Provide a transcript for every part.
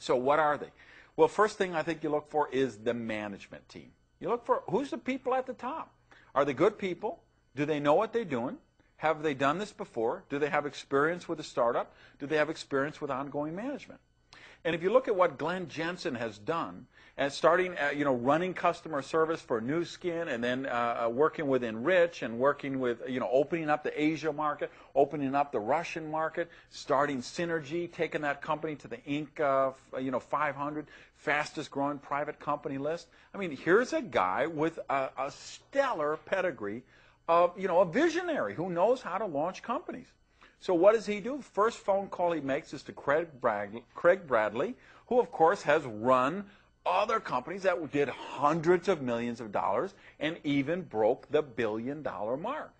So what are they? Well, first thing I think you look for is the management team. You look for who's the people at the top. Are they good people? Do they know what they're doing? Have they done this before? Do they have experience with a startup? Do they have experience with ongoing management? And if you look at what Glenn Jensen has done, and starting, running customer service for New Skin, and then working with Enrich, and working with, opening up the Asia market, opening up the Russian market, starting Synergy, taking that company to the Inc. 500 fastest growing private company list. I mean, here's a guy with a stellar pedigree of, a visionary who knows how to launch companies. So what does he do? First phone call he makes is to Craig Bradley, who of course has run other companies that did hundreds of millions of dollars and even broke the billion-dollar mark.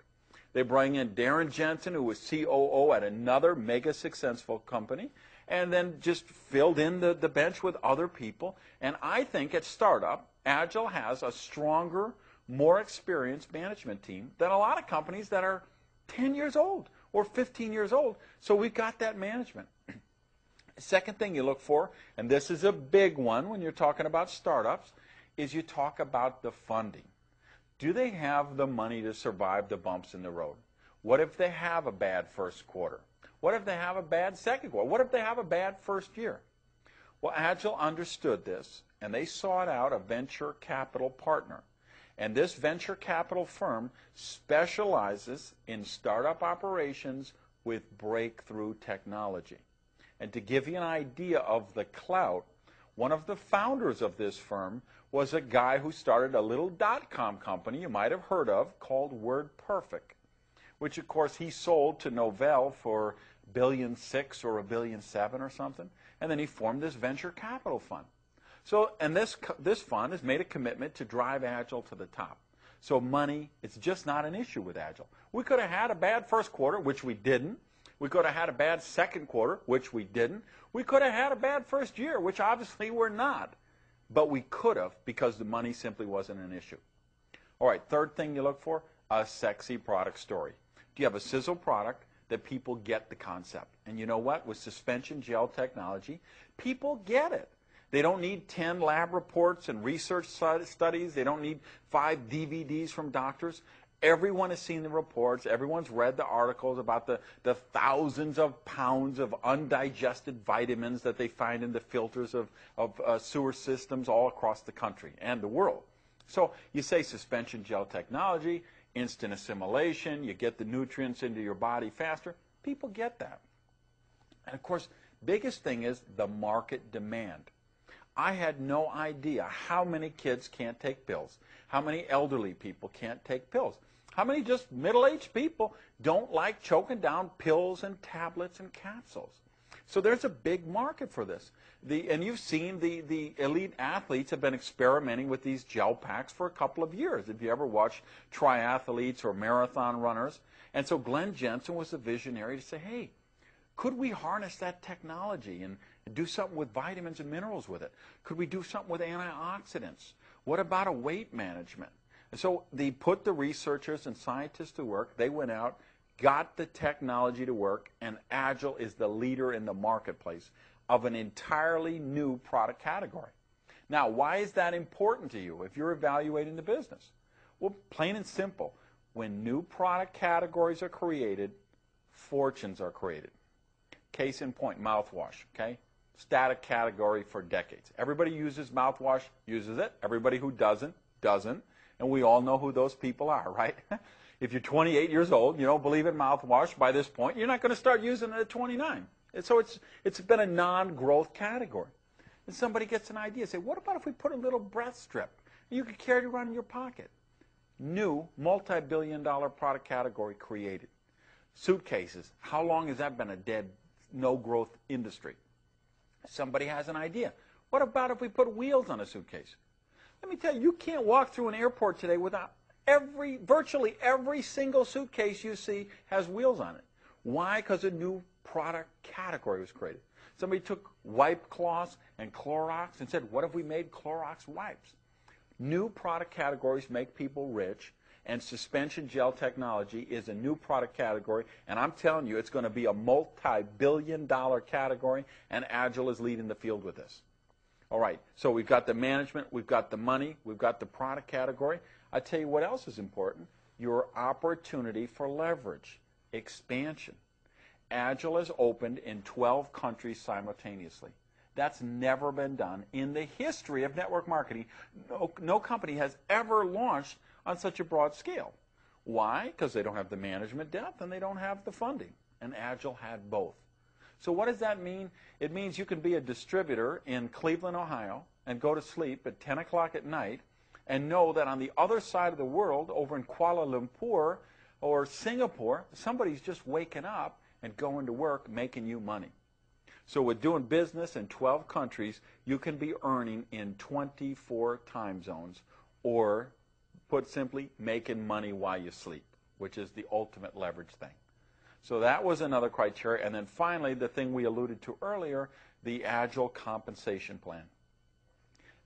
They bring in Darren Jensen, who was COO at another mega successful company, and then just filled in the bench with other people. And I think at startup, Agel has a stronger, more experienced management team than a lot of companies that are 10 years old or 15 years old. So we've got that management. Second thing you look for, and this is a big one when you're talking about startups, is you talk about the funding. Do they have the money to survive the bumps in the road? What if they have a bad first quarter? What if they have a bad second quarter? What if they have a bad first year? Well, Agel understood this, and they sought out a venture capital partner. And this venture capital firm specializes in startup operations with breakthrough technology. And to give you an idea of the clout, one of the founders of this firm was a guy who started a little dot-com company you might have heard of called WordPerfect, which of course he sold to Novell for $1.6 billion or $1.7 billion or something, and then he formed this venture capital fund. So, and this fund has made a commitment to drive Agel to the top. So money, it's just not an issue with Agel. We could have had a bad first quarter, which we didn't. We could have had a bad second quarter, which we didn't. We could have had a bad first year, which obviously we're not. But we could have because the money simply wasn't an issue. All right, third thing you look for, a sexy product story. Do you have a sizzle product that people get the concept? And you know what? With suspension gel technology, people get it. They don't need 10 lab reports and research studies. They don't need 5 DVDs from doctors. Everyone has seen the reports. Everyone's read the articles about the thousands of pounds of undigested vitamins that they find in the filters of sewer systems all across the country and the world. So you say suspension gel technology, instant assimilation, you get the nutrients into your body faster. People get that. And of course, biggest thing is the market demand. I had no idea how many kids can't take pills, how many elderly people can't take pills, how many just middle-aged people don't like choking down pills and tablets and capsules. So there's a big market for this. And you've seen the elite athletes have been experimenting with these gel packs for a couple of years. If you ever watch triathletes or marathon runners. And so Glenn Jensen was the visionary to say, hey, could we harness that technology and do something with vitamins and minerals with it? Could we do something with antioxidants? What about a weight management? And so they put the researchers and scientists to work. They went out, got the technology to work, and Agel is the leader in the marketplace of an entirely new product category. Now, why is that important to you if you're evaluating the business? Well, plain and simple. When new product categories are created, fortunes are created. Case in point, mouthwash, okay? Static category for decades. Everybody uses mouthwash, uses it. Everybody who doesn't, doesn't. And we all know who those people are, right? If you're 28 years old, you don't believe in mouthwash by this point, you're not going to start using it at 29. And so it's been a non-growth category. And somebody gets an idea, say, what about if we put a little breath strip? You could carry it around in your pocket. New multi-billion-dollar product category created. Suitcases. How long has that been a dead, no-growth industry? Somebody has an idea. What about if we put wheels on a suitcase? Let me tell you, you can't walk through an airport today without virtually every single suitcase you see has wheels on it. Why? Because a new product category was created. Somebody took wipe cloths and Clorox and said, what if we made Clorox wipes? New product categories make people rich, And suspension gel technology is a new product category, and I'm telling you, it's going to be a multi-billion-dollar category, and Agel is leading the field with this. All right, so we've got the management, we've got the money, we've got the product category. I tell you what else is important, your opportunity for leverage, expansion. Agel has opened in 12 countries simultaneously. That's never been done in the history of network marketing. No company has ever launched on such a broad scale. Why? Because they don't have the management depth and they don't have the funding. And Agel had both. So what does that mean? It means you can be a distributor in Cleveland, Ohio, and go to sleep at 10 o'clock at night and know that on the other side of the world, over in Kuala Lumpur or Singapore, somebody's just waking up and going to work making you money. So with doing business in 12 countries, you can be earning in 24 time zones, or put simply, making money while you sleep, which is the ultimate leverage thing. So that was another criteria. And then finally, the thing we alluded to earlier, the Agel compensation plan.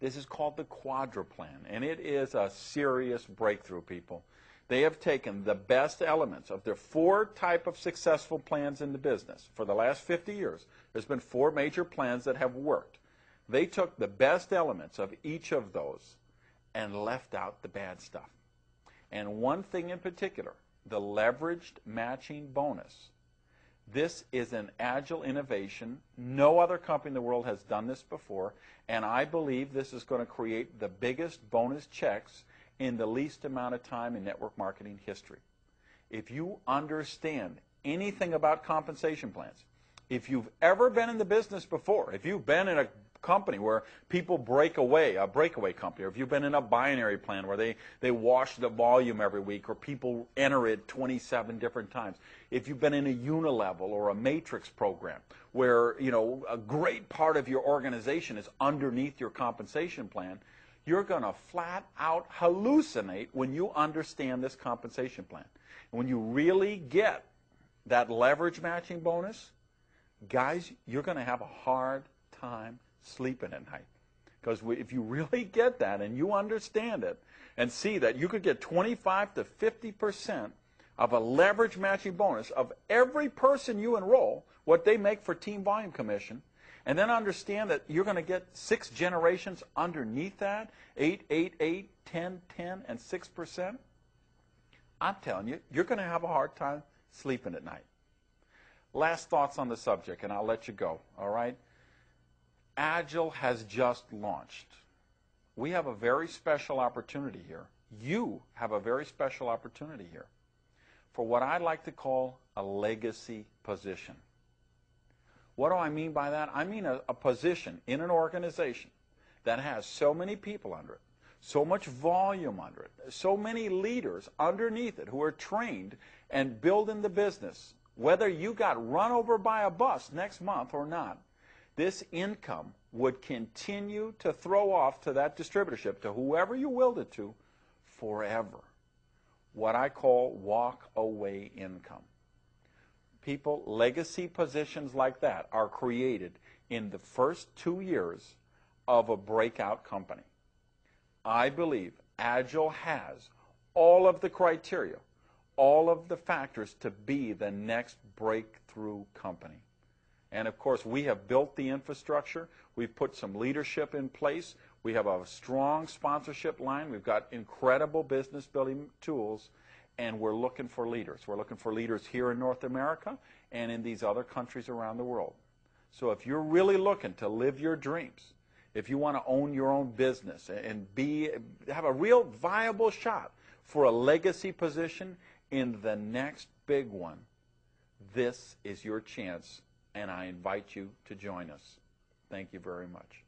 This is called the Quadra plan, and it is a serious breakthrough, people. They have taken the best elements of their 4 type of successful plans in the business. For the last 50 years, there's been 4 major plans that have worked. They took the best elements of each of those and left out the bad stuff. And one thing in particular, the leveraged matching bonus. This is an Agel innovation. No other company in the world has done this before, and I believe this is going to create the biggest bonus checks in the least amount of time in network marketing history. If you understand anything about compensation plans, if you've ever been in the business before, if you've been in a company where people break away, a breakaway company, or if you've been in a binary plan where they wash the volume every week, or people enter it 27 different times, if you've been in a unilevel or a matrix program where, you know, a great part of your organization is underneath your compensation plan, you're going to flat out hallucinate when you understand this compensation plan. And when you really get that leverage matching bonus, guys, you're going to have a hard time sleeping at night. Because if you really get that and you understand it and see that you could get 25 to 50% of a leverage matching bonus of every person you enroll, what they make for team volume commission, and then understand that you're going to get 6 generations underneath that, 8, 8, 8, 10, 10, and 6%, I'm telling you, you're going to have a hard time sleeping at night. Last thoughts on the subject, and I'll let you go, all right? Agel has just launched. We have a very special opportunity here. You have a very special opportunity here for what I like to call a legacy position. What do I mean by that? I mean a position in an organization that has so many people under it, so much volume under it, so many leaders underneath it who are trained and building the business. Whether you got run over by a bus next month or not, this income would continue to throw off to that distributorship, to whoever you willed it to, forever. What I call walk-away income. People, legacy positions like that are created in the first 2 years of a breakout company. I believe Agel has all of the criteria, all of the factors to be the next breakthrough company. And of course, we have built the infrastructure. We've put some leadership in place. We have a strong sponsorship line. We've got incredible business building tools. And we're looking for leaders. We're looking for leaders here in North America and in these other countries around the world. So if you're really looking to live your dreams, if you want to own your own business and have a real viable shot for a legacy position in the next big one, this is your chance, and I invite you to join us. Thank you very much.